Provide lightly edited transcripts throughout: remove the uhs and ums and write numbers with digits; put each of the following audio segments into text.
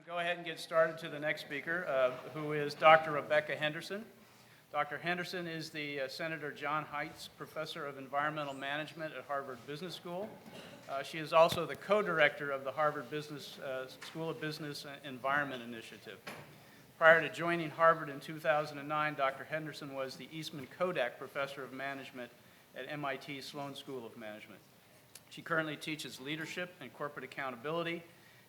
go ahead and get started to the next speaker, who is Dr. Rebecca Henderson. Dr. Henderson is the Senator John Haidt's Professor of Environmental Management at Harvard Business School. She is also the co-director of the Harvard Business School of Business Environment Initiative. Prior to joining Harvard in 2009, Dr. Henderson was the Eastman Kodak Professor of Management at MIT Sloan School of Management. She currently teaches leadership and corporate accountability,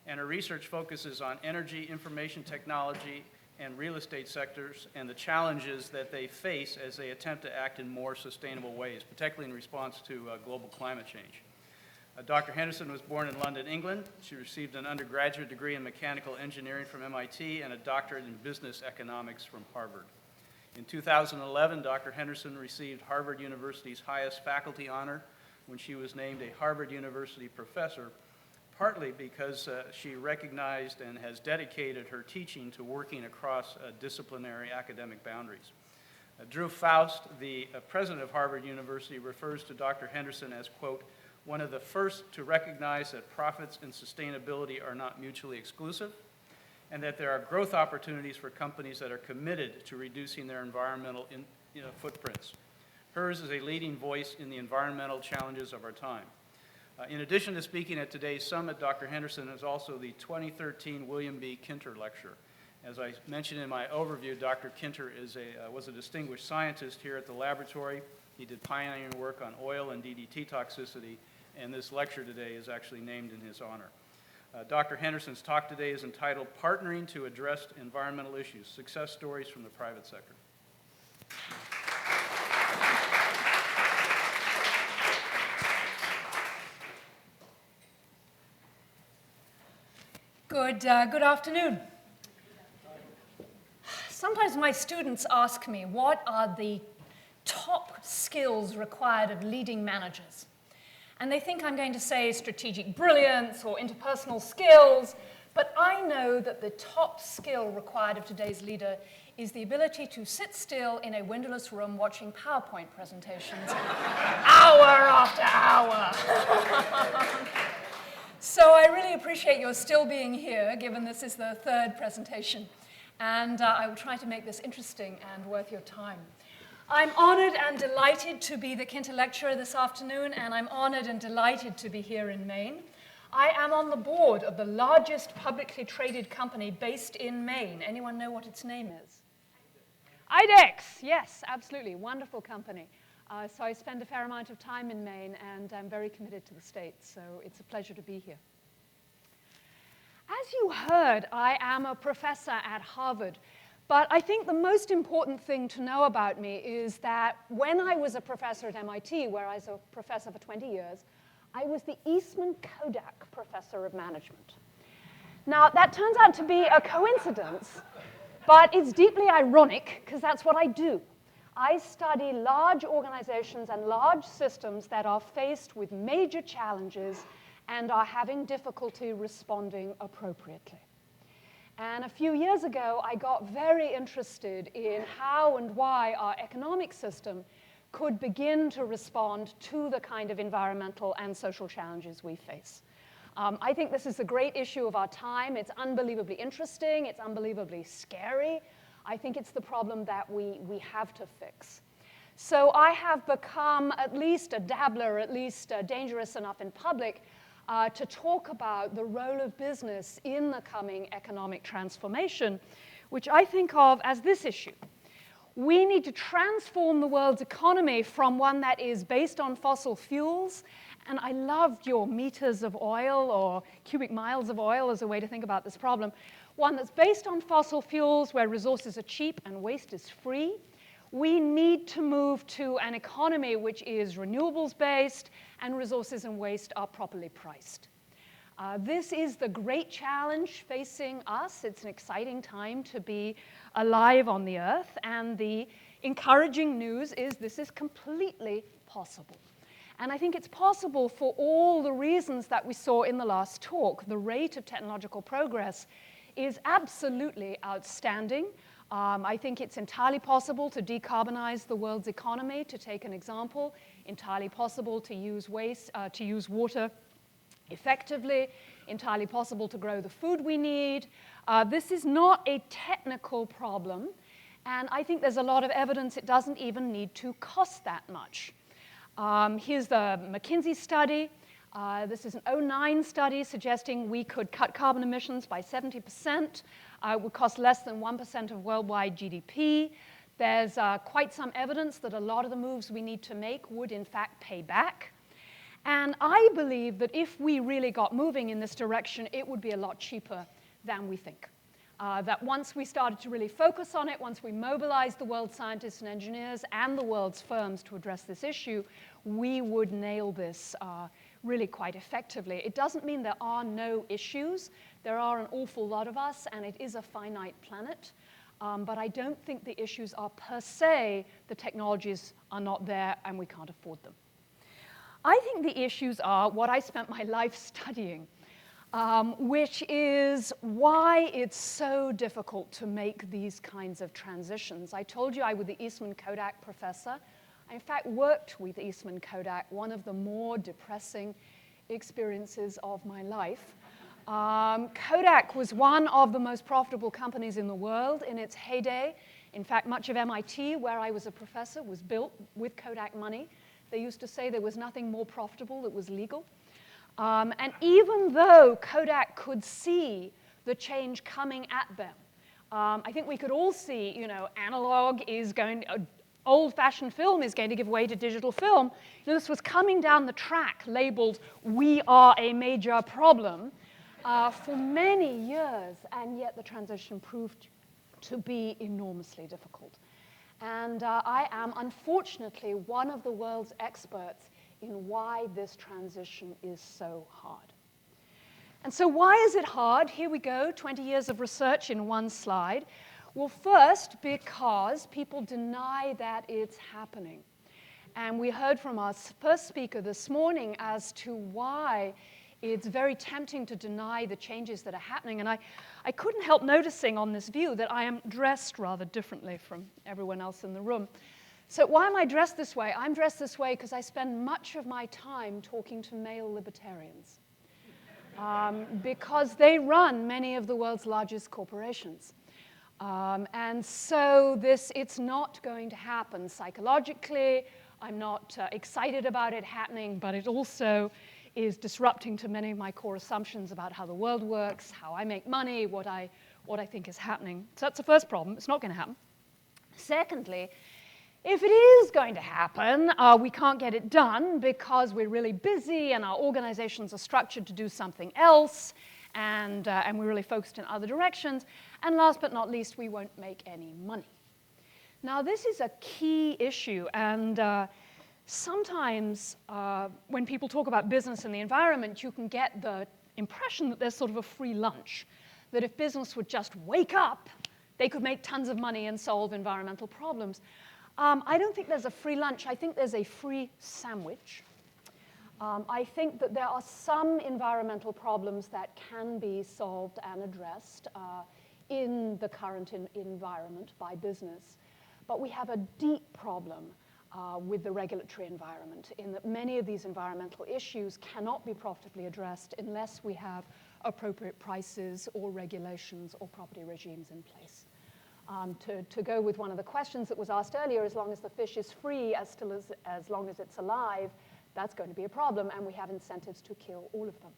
and her research focuses on energy, information technology, and real estate sectors and the challenges that they face as they attempt to act in more sustainable ways, particularly in response to global climate change. Dr. Henderson was born in London, England. She received an undergraduate degree in mechanical engineering from MIT and a doctorate in business economics from Harvard. In 2011, Dr. Henderson received Harvard University's highest faculty honor when she was named a Harvard University professor, partly because she recognized and has dedicated her teaching to working across disciplinary academic boundaries. Drew Faust, the president of Harvard University, refers to Dr. Henderson as, quote, one of the first to recognize that profits and sustainability are not mutually exclusive, and that there are growth opportunities for companies that are committed to reducing their environmental footprints. Hers is a leading voice in the environmental challenges of our time. In addition to speaking at today's summit, Dr. Henderson is also the 2013 William B. Kinter Lecturer. As I mentioned in my overview, Dr. Kinter was a distinguished scientist here at the laboratory. He did pioneering work on oil and DDT toxicity, and this lecture today is actually named in his honor. Dr. Henderson's talk today is entitled Partnering to Address Environmental Issues, Success Stories from the Private Sector. Good afternoon. Sometimes my students ask me, what are the top skills required of leading managers? And they think I'm going to say strategic brilliance or interpersonal skills, but I know that the top skill required of today's leader is the ability to sit still in a windowless room watching PowerPoint presentations hour after hour. So I really appreciate your still being here, given this is the third presentation. And I will try to make this interesting and worth your time. I'm honored and delighted to be the Kinter Lecturer this afternoon, and I'm honored and delighted to be here in Maine. I am on the board of the largest publicly traded company based in Maine. Anyone know what its name is? IDEX, yes, absolutely, wonderful company. So I spend a fair amount of time in Maine, and I'm very committed to the state, so it's a pleasure to be here. As you heard, I am a professor at Harvard, but I think the most important thing to know about me is that when I was a professor at MIT, where I was a professor for 20 years, I was the Eastman Kodak Professor of Management. Now, that turns out to be a coincidence, but it's deeply ironic, because that's what I do. I study large organizations and large systems that are faced with major challenges and are having difficulty responding appropriately. And a few years ago, I got very interested in how and why our economic system could begin to respond to the kind of environmental and social challenges we face. I think this is a great issue of our time. It's unbelievably interesting. It's unbelievably scary. I think it's the problem that we have to fix. So I have become at least a dabbler, at least dangerous enough in public to talk about the role of business in the coming economic transformation, which I think of as this issue. We need to transform the world's economy from one that is based on fossil fuels, and I loved your meters of oil or cubic miles of oil as a way to think about this problem, one that's based on fossil fuels where resources are cheap and waste is free. We need to move to an economy which is renewables-based and resources and waste are properly priced. This is the great challenge facing us. It's an exciting time to be alive on the Earth, and the encouraging news is this is completely possible. And I think it's possible for all the reasons that we saw in the last talk. The rate of technological progress is absolutely outstanding. I think it's entirely possible to decarbonize the world's economy, to take an example, entirely possible to use waste, to use water effectively, entirely possible to grow the food we need. This is not a technical problem, and I think there's a lot of evidence it doesn't even need to cost that much. Here's the McKinsey study. This is an 2009 study suggesting we could cut carbon emissions by 70%. It would cost less than 1% of worldwide GDP. There's quite some evidence that a lot of the moves we need to make would, in fact, pay back. And I believe that if we really got moving in this direction, it would be a lot cheaper than we think. That once we started to really focus on it, once we mobilized the world's scientists and engineers and the world's firms to address this issue, we would nail this really quite effectively. It doesn't mean there are no issues. There are an awful lot of us, and it is a finite planet. But I don't think the issues are per se the technologies are not there and we can't afford them. I think the issues are what I spent my life studying, which is why it's so difficult to make these kinds of transitions. I told you I was the Eastman Kodak professor. I, in fact, worked with Eastman Kodak, one of the more depressing experiences of my life. Kodak was one of the most profitable companies in the world in its heyday. In fact, much of MIT, where I was a professor, was built with Kodak money. They used to say there was nothing more profitable that was legal. And even though Kodak could see the change coming at them, I think we could all see, analog is going, old-fashioned film is going to give way to digital film. This was coming down the track labeled, "We are a major problem," for many years, and yet the transition proved to be enormously difficult. And I am, unfortunately, one of the world's experts in why this transition is so hard. And so why is it hard? Here we go, 20 years of research in one slide. Well, first, because people deny that it's happening. And we heard from our first speaker this morning as to why it's very tempting to deny the changes that are happening. And I couldn't help noticing on this view that I am dressed rather differently from everyone else in the room. So why am I dressed this way? I'm dressed this way because I spend much of my time talking to male libertarians. Because they run many of the world's largest corporations. And so it's not going to happen psychologically. I'm not excited about it happening, but it also is disrupting to many of my core assumptions about how the world works, how I make money, what I think is happening. So that's the first problem. It's not going to happen. Secondly, if it is going to happen, we can't get it done because we're really busy and our organizations are structured to do something else, and we're really focused in other directions. And last but not least, we won't make any money. Now, this is a key issue, and sometimes when people talk about business and the environment, you can get the impression that there's sort of a free lunch, that if business would just wake up, they could make tons of money and solve environmental problems. I don't think there's a free lunch. I think there's a free sandwich. I think that there are some environmental problems that can be solved and addressed in the current environment by business. But we have a deep problem with the regulatory environment in that many of these environmental issues cannot be profitably addressed unless we have appropriate prices or regulations or property regimes in place. To go with one of the questions that was asked earlier, as long as the fish is free, as long as it's alive, that's going to be a problem, and we have incentives to kill all of them.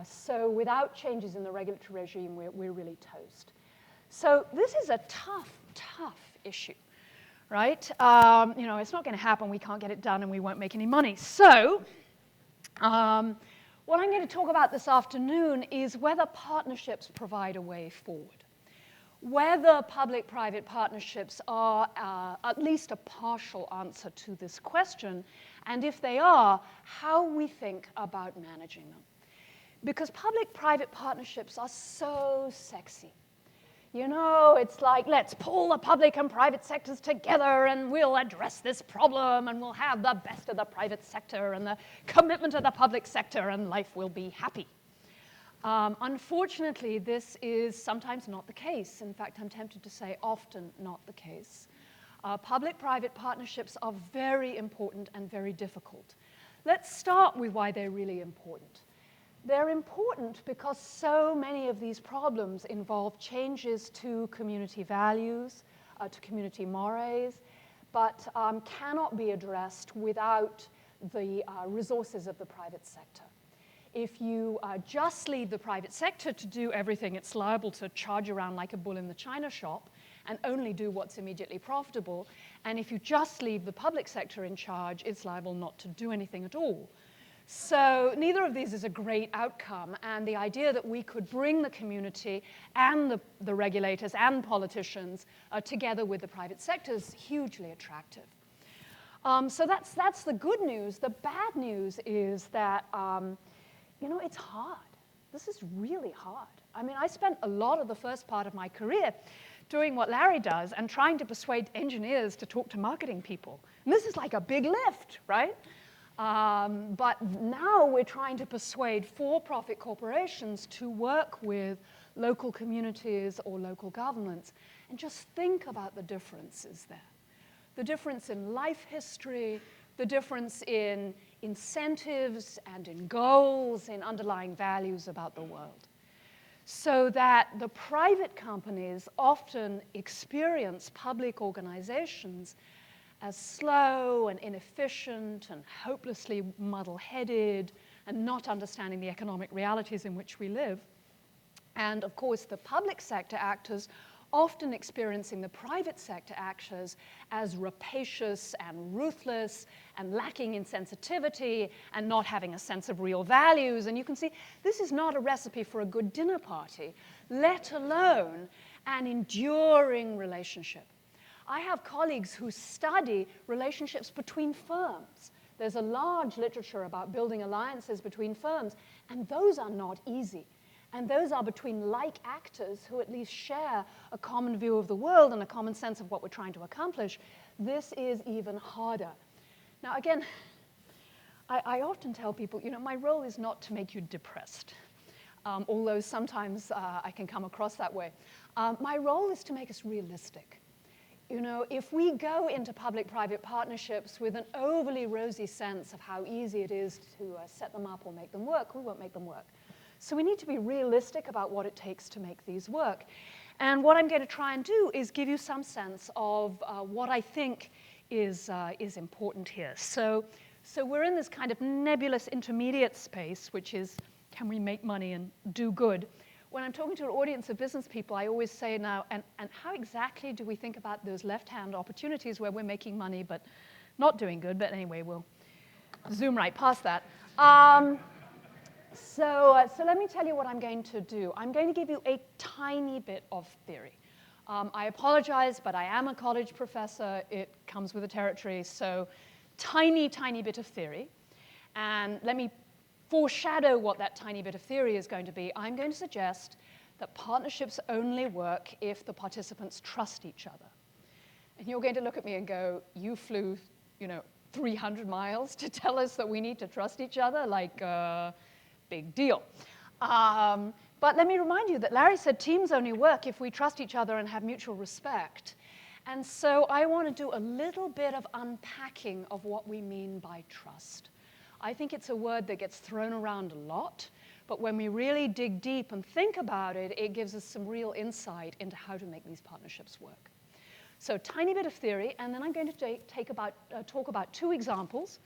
So without changes in the regulatory regime, we're really toast. So this is a tough issue, right? It's not going to happen, we can't get it done, and we won't make any money. So what I'm going to talk about this afternoon is whether partnerships provide a way forward. Whether public-private partnerships are at least a partial answer to this question, and if they are, how we think about managing them. Because public-private partnerships are so sexy. It's like, let's pull the public and private sectors together and we'll address this problem and we'll have the best of the private sector and the commitment of the public sector and life will be happy. Unfortunately, this is sometimes not the case. In fact, I'm tempted to say often not the case. Public-private partnerships are very important and very difficult. Let's start with why they're really important. They're important because so many of these problems involve changes to community values, to community mores, but cannot be addressed without the resources of the private sector. If you just leave the private sector to do everything, it's liable to charge around like a bull in the china shop and only do what's immediately profitable. And if you just leave the public sector in charge, it's liable not to do anything at all. So neither of these is a great outcome, and the idea that we could bring the community and the regulators and politicians together with the private sector is hugely attractive. So that's the good news. The bad news is that, it's hard. This is really hard. I mean, I spent a lot of the first part of my career doing what Larry does and trying to persuade engineers to talk to marketing people. And this is like a big lift, right? But now we're trying to persuade for-profit corporations to work with local communities or local governments. And just think about the differences there. The difference in life history, the difference in incentives and in goals, in underlying values about the world. So that the private companies often experience public organizations as slow and inefficient and hopelessly muddle-headed and not understanding the economic realities in which we live. And of course, the public sector actors often experiencing the private sector actors as rapacious and ruthless and lacking in sensitivity and not having a sense of real values. And you can see this is not a recipe for a good dinner party, let alone an enduring relationship. I have colleagues who study relationships between firms. There's a large literature about building alliances between firms, and those are not easy. And those are between like actors who at least share a common view of the world and a common sense of what we're trying to accomplish. This is even harder. Now, again, I often tell people, my role is not to make you depressed, although sometimes I can come across that way. My role is to make us realistic. If we go into public-private partnerships with an overly rosy sense of how easy it is to set them up or make them work, we won't make them work. So we need to be realistic about what it takes to make these work. And what I'm going to try and do is give you some sense of what I think is important here. So we're in this kind of nebulous intermediate space, which is, can we make money and do good? When I'm talking to an audience of business people, I always say now, and how exactly do we think about those left-hand opportunities where we're making money but not doing good? But anyway, we'll zoom right past that. So let me tell you what I'm going to do. I'm going to give you a tiny bit of theory. I apologize, but I am a college professor. It comes with the territory, so tiny, tiny bit of theory. And let me foreshadow what that tiny bit of theory is going to be. I'm going to suggest that partnerships only work if the participants trust each other. And you're going to look at me and go, you flew, 300 miles to tell us that we need to trust each other? Like, big deal. But let me remind you that Larry said teams only work if we trust each other and have mutual respect. And so I want to do a little bit of unpacking of what we mean by trust. I think it's a word that gets thrown around a lot, but when we really dig deep and think about it, it gives us some real insight into how to make these partnerships work. So tiny bit of theory, and then I'm going to talk about two examples.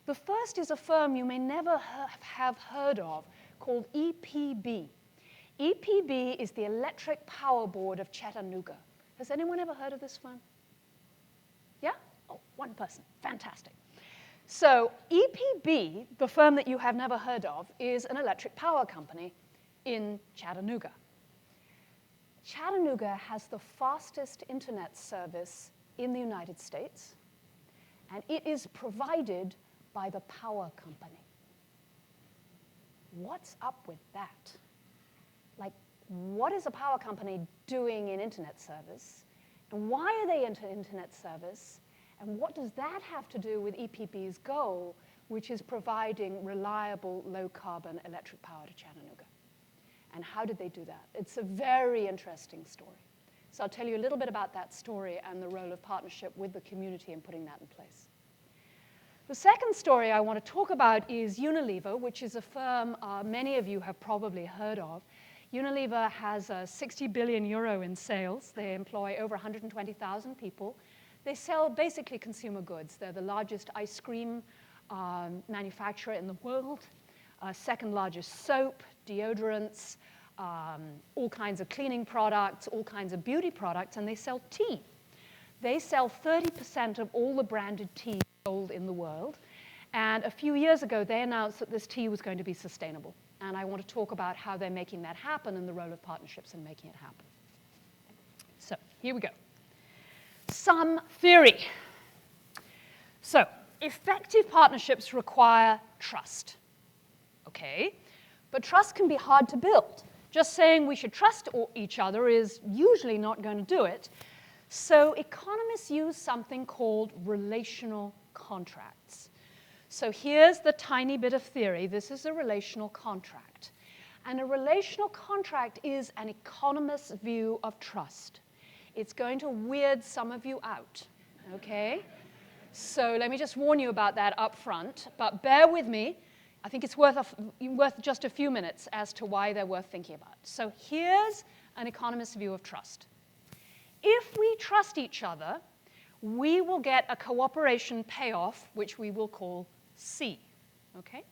The first is a firm you may never have heard of called EPB. EPB is the Electric Power Board of Chattanooga. Has anyone ever heard of this firm? Yeah? Oh, one person. Fantastic. So EPB, the firm that you have never heard of, is an electric power company in Chattanooga. Chattanooga has the fastest internet service in the United States, and it is provided by the power company. What's up with that? Like, what is a power company doing in internet service? And why are they into internet service? And what does that have to do with EPB's goal, which is providing reliable, low-carbon electric power to Chattanooga? And how did they do that? It's a very interesting story. So I'll tell you a little bit about that story and the role of partnership with the community in putting that in place. The second story I want to talk about is Unilever, which is a firm many of you have probably heard of. Unilever has 60 billion euro in sales. They employ over 120,000 people. They sell basically consumer goods. They're the largest ice cream manufacturer in the world, second largest soap, deodorants, all kinds of cleaning products, all kinds of beauty products, and they sell tea. They sell 30% of all the branded tea sold in the world. And a few years ago, they announced that this tea was going to be sustainable. And I want to talk about how they're making that happen and the role of partnerships in making it happen. So here we go. Some theory. So effective partnerships require trust. Okay? But trust can be hard to build. Just saying we should trust each other is usually not going to do it. So economists use something called relational contracts. So here's the tiny bit of theory. This is a relational contract. And a relational contract is an economist's view of trust. It's going to weird some of you out, okay? So let me just warn you about that up front, but bear with me. I think it's worth just a few minutes as to why they're worth thinking about. So here's an economist's view of trust. If we trust each other, we will get a cooperation payoff, which we will call C, okay?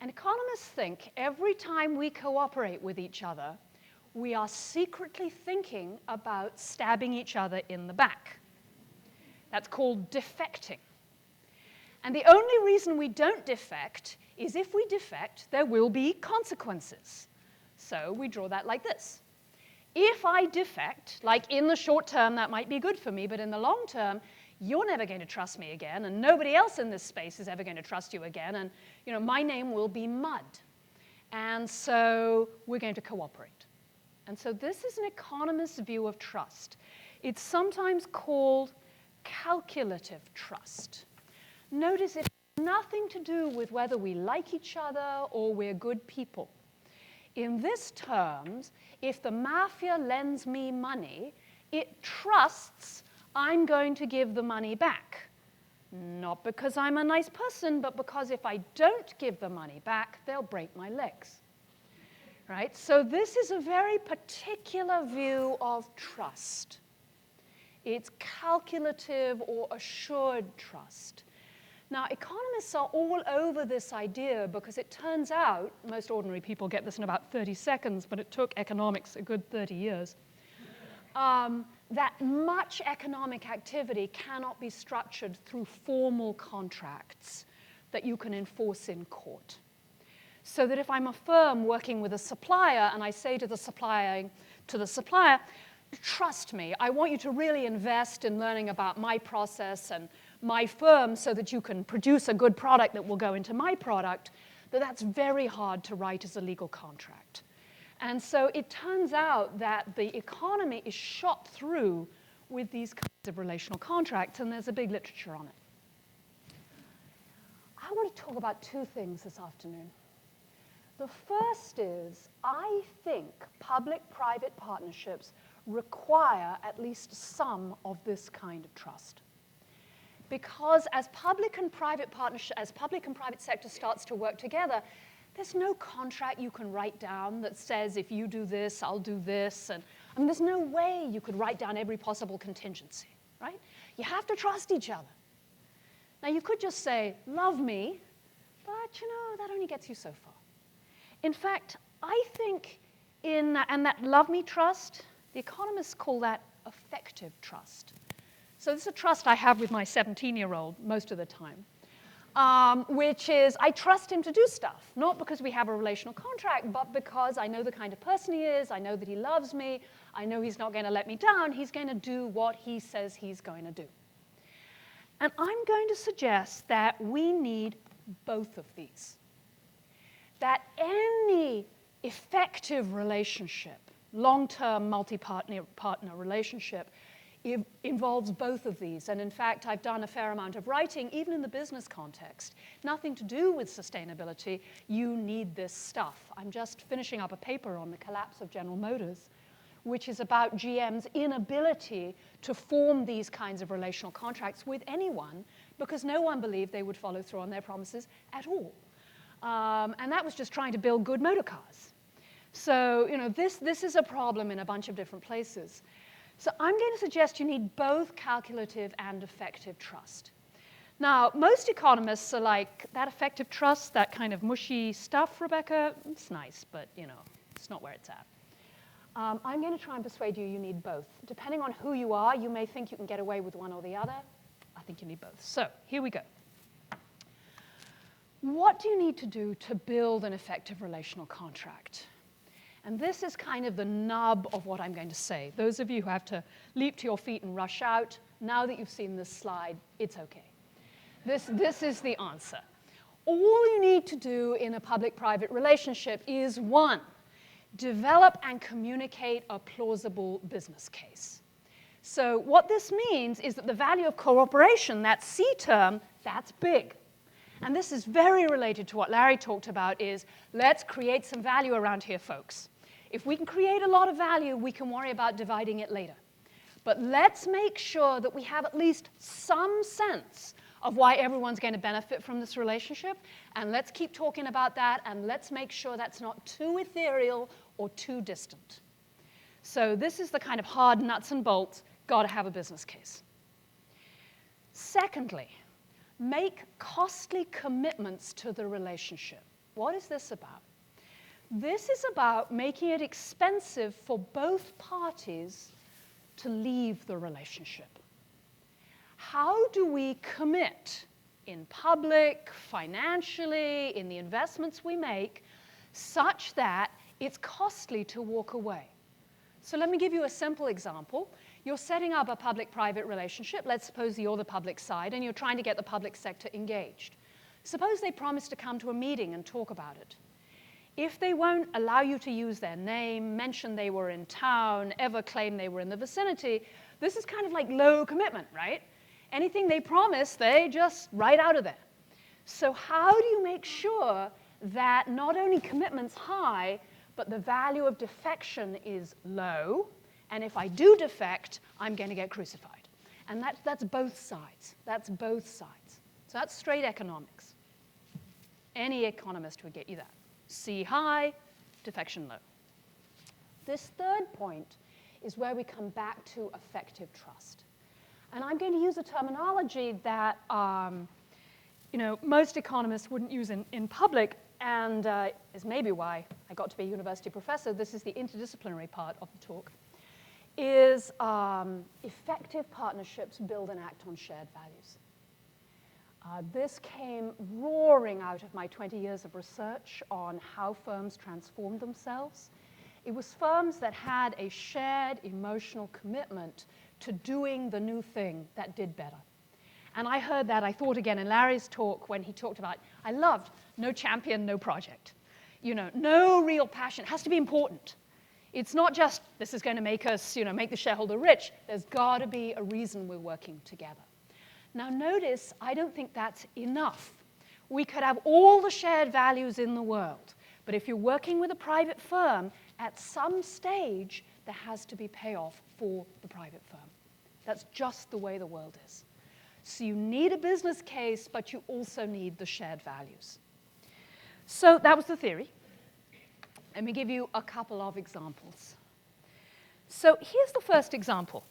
And economists think every time we cooperate with each other, we are secretly thinking about stabbing each other in the back. That's called defecting. And the only reason we don't defect is if we defect, there will be consequences. So we draw that like this. If I defect, like in the short term, that might be good for me, but in the long term, you're never going to trust me again, and nobody else in this space is ever going to trust you again, and my name will be mud. And so we're going to cooperate. And so this is an economist's view of trust. It's sometimes called calculative trust. Notice it has nothing to do with whether we like each other or we're good people. In this terms, if the mafia lends me money, it trusts I'm going to give the money back. Not because I'm a nice person, but because if I don't give the money back, they'll break my legs. Right? So this is a very particular view of trust. It's calculative or assured trust. Now, economists are all over this idea because it turns out, most ordinary people get this in about 30 seconds, but it took economics a good 30 years, that much economic activity cannot be structured through formal contracts that you can enforce in court. So that if I'm a firm working with a supplier and I say to the supplier, trust me, I want you to really invest in learning about my process and my firm so that you can produce a good product that will go into my product, that's very hard to write as a legal contract. And so it turns out that the economy is shot through with these kinds of relational contracts, and there's a big literature on it. I want to talk about two things this afternoon. The first is, I think public-private partnerships require at least some of this kind of trust. Because as public and private sector starts to work together, there's no contract you can write down that says if you do this, I'll do this. And there's no way you could write down every possible contingency, right? You have to trust each other. Now, you could just say, love me, but that only gets you so far. In fact, I think and that love me trust, the economists call that affective trust. So this is a trust I have with my 17-year-old most of the time, which is I trust him to do stuff, not because we have a relational contract, but because I know the kind of person he is, I know that he loves me, I know he's not going to let me down, he's going to do what he says he's going to do. And I'm going to suggest that we need both of these. That any effective relationship, long-term multi-partner relationship, involves both of these. And in fact, I've done a fair amount of writing, even in the business context. Nothing to do with sustainability. You need this stuff. I'm just finishing up a paper on the collapse of General Motors, which is about GM's inability to form these kinds of relational contracts with anyone because no one believed they would follow through on their promises at all. And that was just trying to build good motor cars. So, this is a problem in a bunch of different places. So I'm going to suggest you need both calculative and effective trust. Now, most economists are like, that effective trust, that kind of mushy stuff, Rebecca, it's nice, but, it's not where it's at. I'm going to try and persuade you need both. Depending on who you are, you may think you can get away with one or the other. I think you need both. So here we go. What do you need to do to build an effective relational contract? And this is kind of the nub of what I'm going to say. Those of you who have to leap to your feet and rush out, now that you've seen this slide, it's okay. This is the answer. All you need to do in a public-private relationship is, one, develop and communicate a plausible business case. So what this means is that the value of cooperation, that C term, that's big. And this is very related to what Larry talked about is, let's create some value around here, folks. If we can create a lot of value, we can worry about dividing it later. But let's make sure that we have at least some sense of why everyone's going to benefit from this relationship. And let's keep talking about that, and let's make sure that's not too ethereal or too distant. So this is the kind of hard nuts and bolts, got to have a business case. Secondly, make costly commitments to the relationship. What is this about? This is about making it expensive for both parties to leave the relationship. How do we commit in public, financially, in the investments we make, such that it's costly to walk away? So let me give you a simple example. You're setting up a public-private relationship. Let's suppose you're the public side, and you're trying to get the public sector engaged. Suppose they promise to come to a meeting and talk about it. If they won't allow you to use their name, mention they were in town, ever claim they were in the vicinity, this is kind of like low commitment, right? Anything they promise, they just write out of there. So how do you make sure that not only commitment's high, but the value of defection is low, and if I do defect, I'm going to get crucified? And that's both sides. That's both sides. So that's straight economics. Any economist would get you that. C high, defection low. This third point is where we come back to effective trust. And I'm going to use a terminology that most economists wouldn't use in public, and is maybe why I got to be a university professor. This is the interdisciplinary part of the talk, is effective partnerships build and act on shared values. This came roaring out of my 20 years of research on how firms transformed themselves. It was firms that had a shared emotional commitment to doing the new thing that did better. And I heard that, I thought again in Larry's talk when he talked about, I loved no champion, no project. No real passion. It has to be important. It's not just, this is going to make us, make the shareholder rich. There's got to be a reason we're working together. Now notice, I don't think that's enough. We could have all the shared values in the world, but if you're working with a private firm, at some stage, there has to be payoff for the private firm. That's just the way the world is. So you need a business case, but you also need the shared values. So that was the theory. Let me give you a couple of examples. So here's the first example.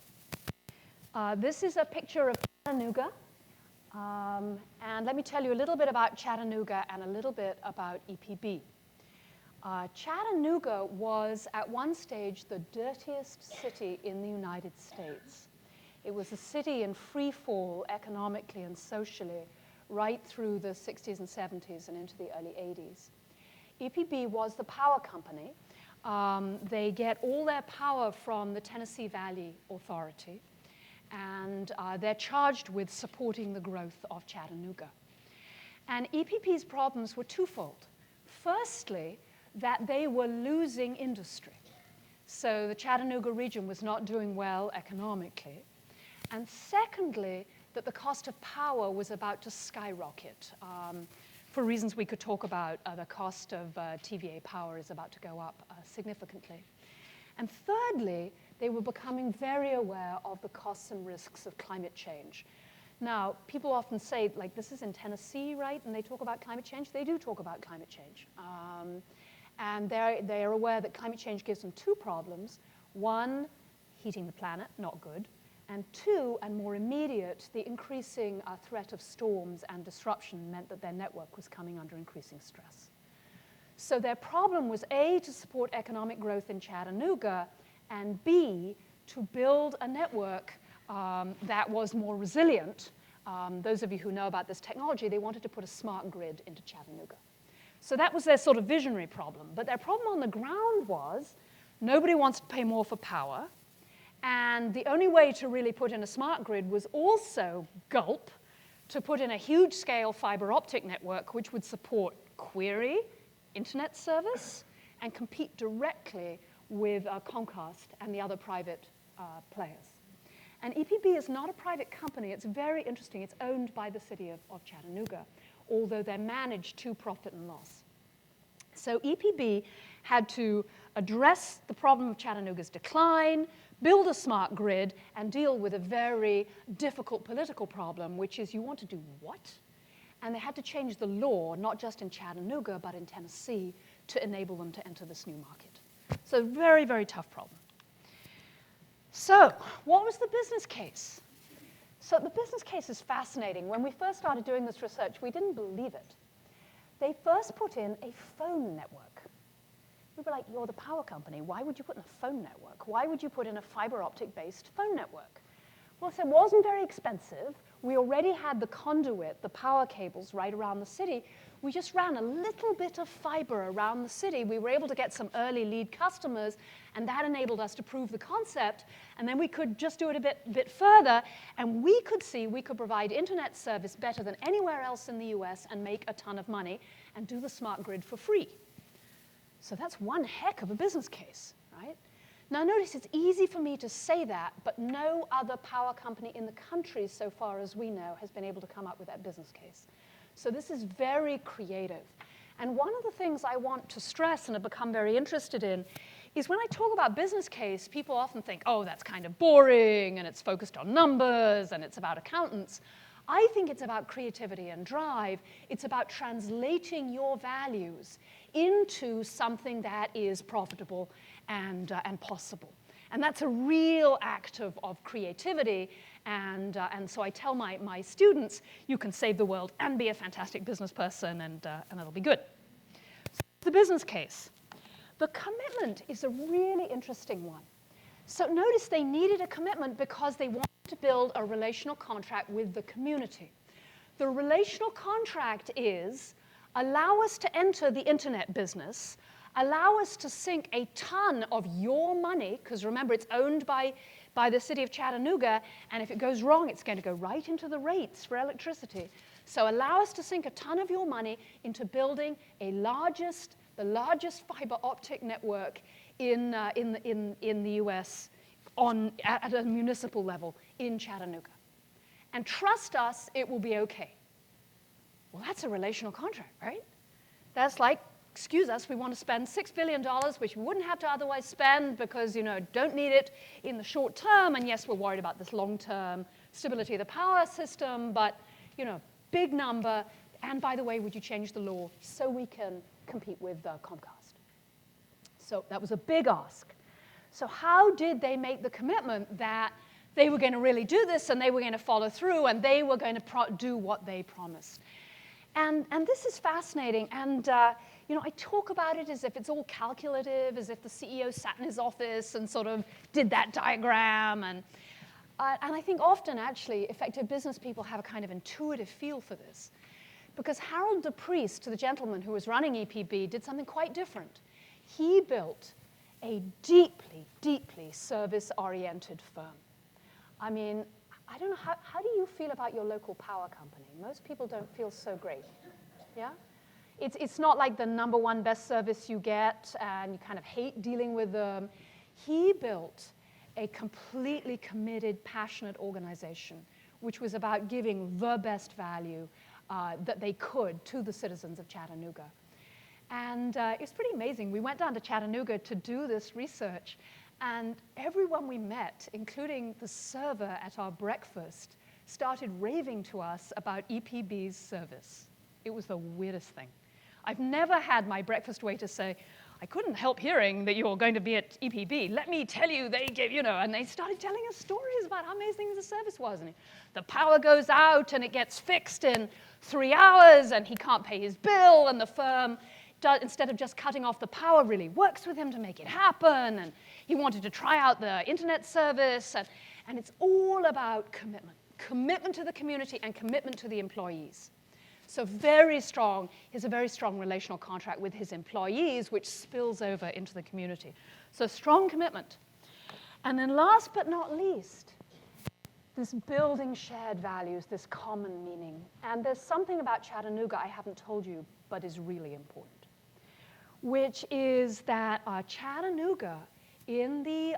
This is a picture of Chattanooga. And let me tell you a little bit about Chattanooga and a little bit about EPB. Chattanooga was at one stage the dirtiest city in the United States. It was a city in free fall economically and socially right through the 60s and 70s and into the early 80s. EPB was the power company. They get all their power from the Tennessee Valley Authority, and they're charged with supporting the growth of Chattanooga. And EPB's problems were twofold. Firstly, that they were losing industry. So the Chattanooga region was not doing well economically. And secondly, that the cost of power was about to skyrocket. For reasons we could talk about, the cost of TVA power is about to go up significantly. And thirdly, they were becoming very aware of the costs and risks of climate change. Now, people often say, like, this is in Tennessee, right? And they talk about climate change. They do talk about climate change. And they're aware that climate change gives them two problems. One, heating the planet, not good. And two, and more immediate, the increasing threat of storms and disruption meant that their network was coming under increasing stress. So their problem was A, to support economic growth in Chattanooga, and B, to build a network that was more resilient. Those of you who know about this technology, they wanted to put a smart grid into Chattanooga. So that was their sort of visionary problem. But their problem on the ground was nobody wants to pay more for power. And the only way to really put in a smart grid was also, gulp, to put in a huge-scale fiber optic network which would support query, internet service, and compete directly with Comcast and the other private players. And EPB is not a private company. It's very interesting. It's owned by the city of Chattanooga, although they're managed to profit and loss. So EPB had to address the problem of Chattanooga's decline, build a smart grid, and deal with a very difficult political problem, which is you want to do what? And they had to change the law, not just in Chattanooga, but in Tennessee, to enable them to enter this new market. So very, very tough problem. So what was the business case? So the business case is fascinating. When we first started doing this research, we didn't believe it. They first put in a phone network. We were like, you're the power company. Why would you put in a phone network? Why would you put in a fiber optic-based phone network? Well, so it wasn't very expensive. We already had the conduit, the power cables right around the city. We just ran a little bit of fiber around the city. We were able to get some early lead customers, and that enabled us to prove the concept. And then we could just do it a bit further, and we could see we could provide internet service better than anywhere else in the US and make a ton of money and do the smart grid for free. So that's one heck of a business case, right? Now notice it's easy for me to say that, but no other power company in the country, so far as we know, has been able to come up with that business case. So this is very creative. And one of the things I want to stress and have become very interested in is when I talk about business case, people often think, oh, that's kind of boring, and it's focused on numbers, and it's about accountants. I think it's about creativity and drive. It's about translating your values into something that is profitable and possible. And that's a real act of creativity. And so I tell my students, you can save the world and be a fantastic business person, and it'll be good. So the business case. The commitment is a really interesting one. So notice they needed a commitment because they wanted to build a relational contract with the community. The relational contract is, allow us to enter the internet business, allow us to sink a ton of your money, because remember, it's owned by the city of Chattanooga, and if it goes wrong, it's going to go right into the rates for electricity. So allow us to sink a ton of your money into building the largest fiber optic network in the US at a municipal level in Chattanooga. And trust us, it will be okay. Well, that's a relational contract, right? That's like, excuse us, we want to spend $6 billion, which we wouldn't have to otherwise spend because, don't need it in the short term. And yes, we're worried about this long-term stability of the power system, but, big number. And by the way, would you change the law so we can compete with Comcast? So that was a big ask. So how did they make the commitment that they were going to really do this and they were going to follow through and they were going to do what they promised? And this is fascinating. And I talk about it as if it's all calculative, as if the CEO sat in his office and sort of did that diagram. And I think often, actually, effective business people have a kind of intuitive feel for this. Because Harold DePriest, the gentleman who was running EPB, did something quite different. He built a deeply, deeply service-oriented firm. I mean, I don't know, how do you feel about your local power company? Most people don't feel so great, yeah? It's not like the #1 best service you get and you kind of hate dealing with them. He built a completely committed, passionate organization, which was about giving the best value that they could to the citizens of Chattanooga. And it's pretty amazing. We went down to Chattanooga to do this research, and everyone we met, including the server at our breakfast, started raving to us about EPB's service. It was the weirdest thing. I've never had my breakfast waiter say, I couldn't help hearing that you're going to be at EPB. Let me tell you, they gave, and they started telling us stories about how amazing the service was. And the power goes out and it gets fixed in 3 hours and he can't pay his bill and the firm, instead of just cutting off the power, really works with him to make it happen. And he wanted to try out the internet service. And it's all about commitment. Commitment to the community and commitment to the employees. So very strong, he has a very strong relational contract with his employees, which spills over into the community. So strong commitment. And then last but not least, this building shared values, this common meaning. And there's something about Chattanooga I haven't told you, but is really important, which is that Chattanooga in the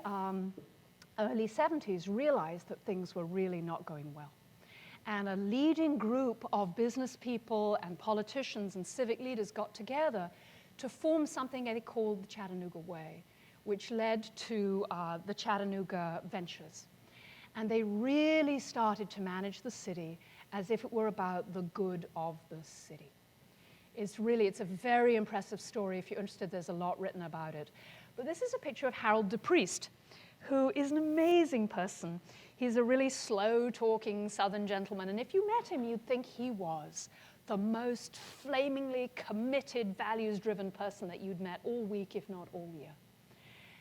early 70s realized that things were really not going well. And a leading group of business people and politicians and civic leaders got together to form something they called the Chattanooga Way, which led to the Chattanooga Ventures. And they really started to manage the city as if it were about the good of the city. It's a very impressive story. If you're interested, there's a lot written about it. But this is a picture of Harold DePriest, who is an amazing person. He's a really slow-talking Southern gentleman, and if you met him, you'd think he was the most flamingly committed, values-driven person that you'd met all week, if not all year.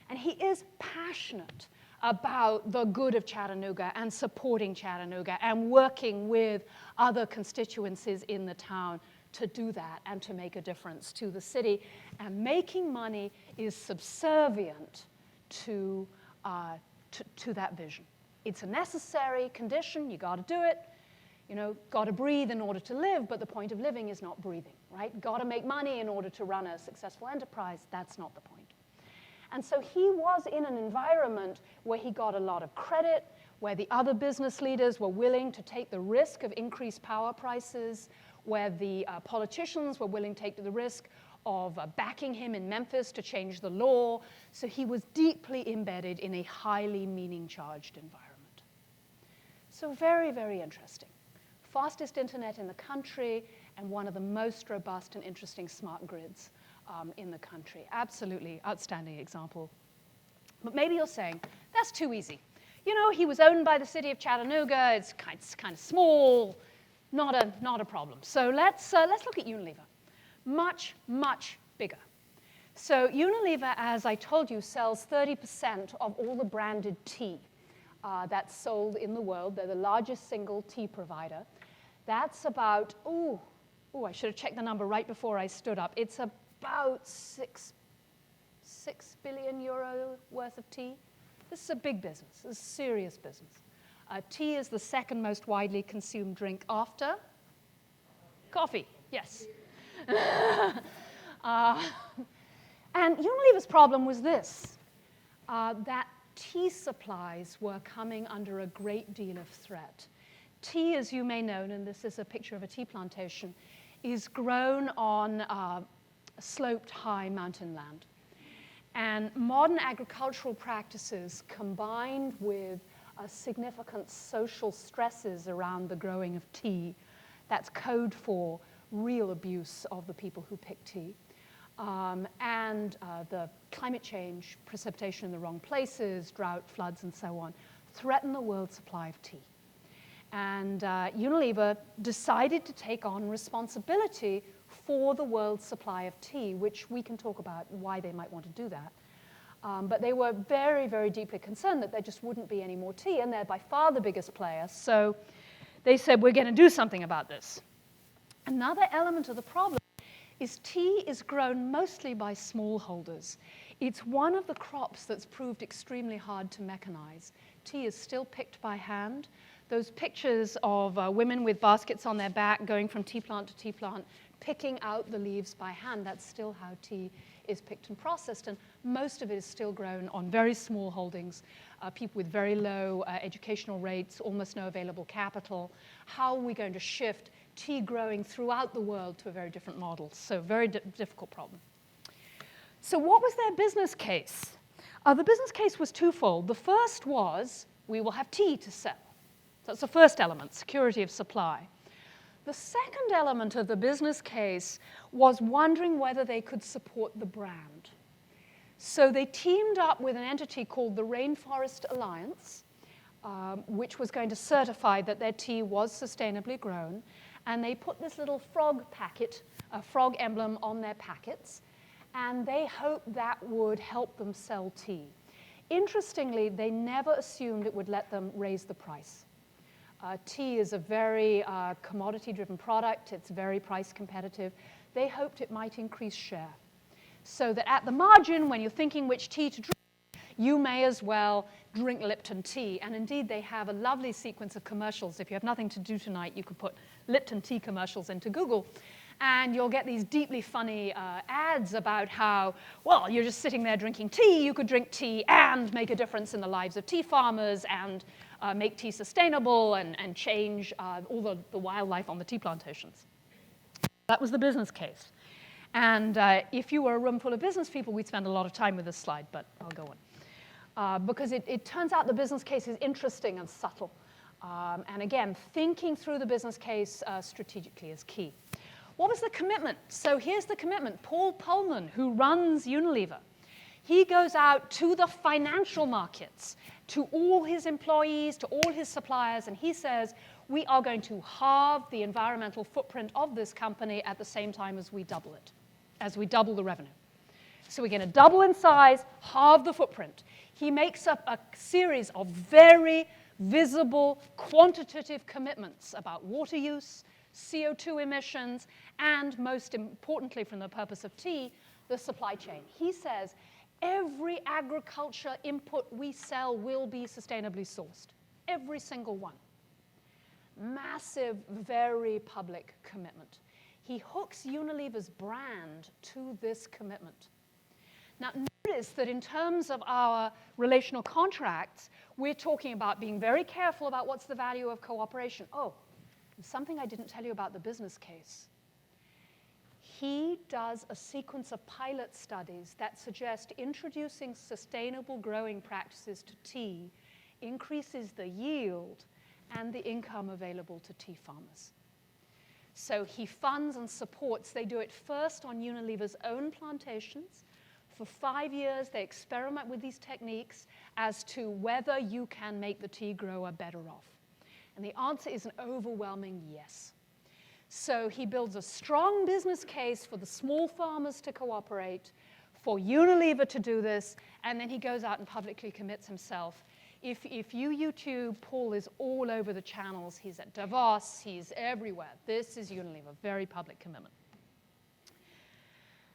And he is passionate about the good of Chattanooga and supporting Chattanooga and working with other constituencies in the town to do that and to make a difference to the city. And making money is subservient to that vision. It's a necessary condition. You got to do it. Got to breathe in order to live, but the point of living is not breathing, right? Got to make money in order to run a successful enterprise. That's not the point. And so he was in an environment where he got a lot of credit, where the other business leaders were willing to take the risk of increased power prices, where the politicians were willing to take the risk of backing him in Memphis to change the law. So he was deeply embedded in a highly meaning-charged environment. So very, very interesting. Fastest internet in the country and one of the most robust and interesting smart grids in the country. Absolutely outstanding example. But maybe you're saying, that's too easy. He was owned by the city of Chattanooga. It's kind of small, not a problem. So let's look at Unilever. Much, much bigger. So Unilever, as I told you, sells 30% of all the branded tea that's sold in the world. They're the largest single tea provider. That's about, I should have checked the number right before I stood up. It's about 6 billion euro worth of tea. This is a big business. This is serious business. Tea is the second most widely consumed drink after coffee. Yes. And Unilever's problem was this, that tea supplies were coming under a great deal of threat. Tea, as you may know, and this is a picture of a tea plantation, is grown on sloped high mountain land. And modern agricultural practices combined with significant social stresses around the growing of tea, that's code for real abuse of the people who pick tea, and the climate change, precipitation in the wrong places, drought, floods, and so on, threaten the world supply of tea. And Unilever decided to take on responsibility for the world's supply of tea, which we can talk about why they might want to do that. But they were very, very deeply concerned that there just wouldn't be any more tea, and they're by far the biggest player. So they said, we're going to do something about this. Another element of the problem is tea is grown mostly by smallholders. It's one of the crops that's proved extremely hard to mechanize. Tea is still picked by hand. Those pictures of women with baskets on their back going from tea plant to tea plant, picking out the leaves by hand, that's still how tea is picked and processed. And most of it is still grown on very small holdings, people with very low educational rates, almost no available capital. How are we going to shift tea growing throughout the world to a very different model? So very difficult problem. So what was their business case? The business case was twofold. The first was, we will have tea to sell. So that's the first element, security of supply. The second element of the business case was wondering whether they could support the brand. So they teamed up with an entity called the Rainforest Alliance, which was going to certify that their tea was sustainably grown. And they put this little frog packet, a frog emblem on their packets, and they hoped that would help them sell tea. Interestingly, they never assumed it would let them raise the price. Tea is a very commodity-driven product. It's very price competitive. They hoped it might increase share. So that at the margin, when you're thinking which tea to drink, you may as well drink Lipton tea. And indeed, they have a lovely sequence of commercials. If you have nothing to do tonight, you could put Lipton tea commercials into Google. And you'll get these deeply funny ads about how, well, you're just sitting there drinking tea. You could drink tea and make a difference in the lives of tea farmers and make tea sustainable and change all the wildlife on the tea plantations. That was the business case. And if you were a room full of business people, we'd spend a lot of time with this slide, but I'll go on. Because it turns out the business case is interesting and subtle. And again, thinking through the business case strategically is key. What was the commitment? So here's the commitment. Paul Pullman, who runs Unilever, he goes out to the financial markets, to all his employees, to all his suppliers, and he says, we are going to halve the environmental footprint of this company at the same time as we double it, as we double the revenue. So we're going to double in size, halve the footprint. He makes up a series of very visible, quantitative commitments about water use, CO2 emissions, and most importantly, from the purpose of tea, the supply chain. He says every agriculture input we sell will be sustainably sourced, every single one. Massive, very public commitment. He hooks Unilever's brand to this commitment. Now, notice that in terms of our relational contracts, we're talking about being very careful about what's the value of cooperation. Oh, and something I didn't tell you about the business case. He does a sequence of pilot studies that suggest introducing sustainable growing practices to tea increases the yield and the income available to tea farmers. So he funds and supports. They do it first on Unilever's own plantations. For 5 years, they experiment with these techniques as to whether you can make the tea grower better off. And the answer is an overwhelming yes. So he builds a strong business case for the small farmers to cooperate, for Unilever to do this, and then he goes out and publicly commits himself. If you YouTube, Paul is all over the channels. He's at Davos. He's everywhere. This is Unilever, very public commitment.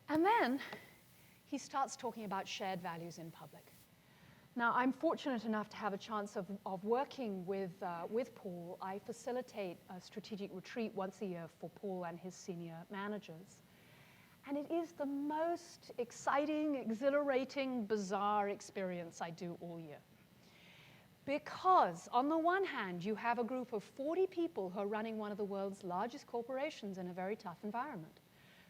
And then he starts talking about shared values in public. Now, I'm fortunate enough to have a chance of working with Paul. I facilitate a strategic retreat once a year for Paul and his senior managers. And it is the most exciting, exhilarating, bizarre experience I do all year. Because on the one hand, you have a group of 40 people who are running one of the world's largest corporations in a very tough environment.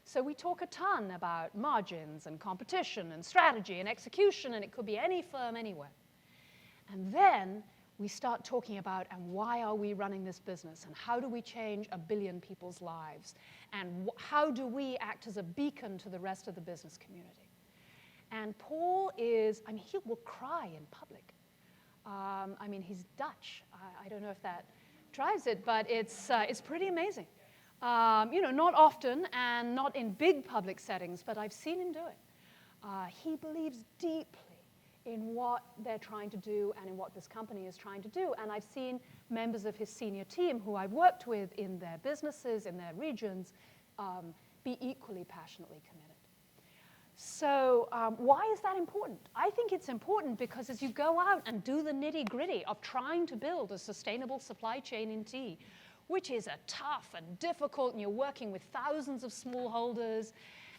So we talk a ton about margins and competition and strategy and execution, and it could be any firm anywhere. And then we start talking about, and why are we running this business, and how do we change 1 billion people's lives, and how do we act as a beacon to the rest of the business community. And Paul is, I mean, he will cry in public. I mean, he's Dutch. I don't know if that drives it, but it's pretty amazing. Not often and not in big public settings, but I've seen him do it. He believes deeply in what they're trying to do and in what this company is trying to do. And I've seen members of his senior team who I've worked with in their businesses, in their regions, be equally passionately committed. So why is that important? I think it's important because as you go out and do the nitty-gritty of trying to build a sustainable supply chain in tea, which is a tough and difficult, and you're working with thousands of smallholders